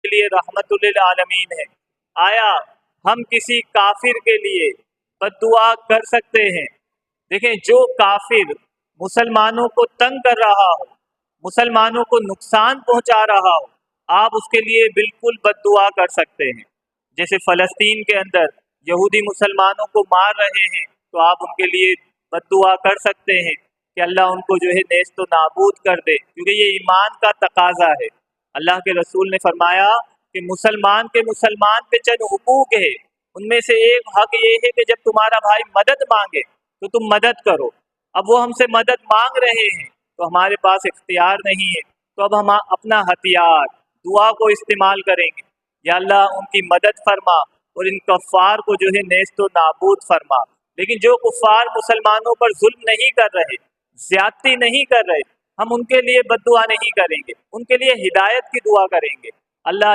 के लिए रहमतुल लिल आलमीन है। आया हम किसी काफिर के लिए बद्दुआ कर सकते हैं? देखें, जो काफिर मुसलमानों को तंग कर रहा हो, मुसलमानों को नुकसान पहुंचा रहा हो, आप उसके लिए बिल्कुल बद्दुआ कर सकते हैं। जैसे फ़लस्तीन के अंदर यहूदी मुसलमानों को मार रहे हैं, तो आप उनके लिए बद्दुआ कर सकते हैं कि अल्लाह उनको जो है नेस्त नाबूद कर दे, क्योंकि ये ईमान का तकाजा है। अल्लाह के रसूल ने फरमाया कि मुसलमान के मुसलमान पे चंद हुकूक है, उनमें से एक हक ये है कि जब तुम्हारा भाई मदद मांगे तो तुम मदद करो। अब वो हमसे मदद मांग रहे हैं तो हमारे पास इख्तियार नहीं है, तो अब हम अपना हथियार दुआ को इस्तेमाल करेंगे, या अल्लाह उनकी मदद फरमा और इन कफ़ार को जो है नेस्त नाबूद फरमा। लेकिन जो कुफ़ार मुसलमानों पर जुल्म नहीं कर रहे, ज्यादती नहीं कर रहे, हम उनके लिए बद्दुआ नहीं करेंगे, उनके लिए हिदायत की दुआ करेंगे। अल्लाह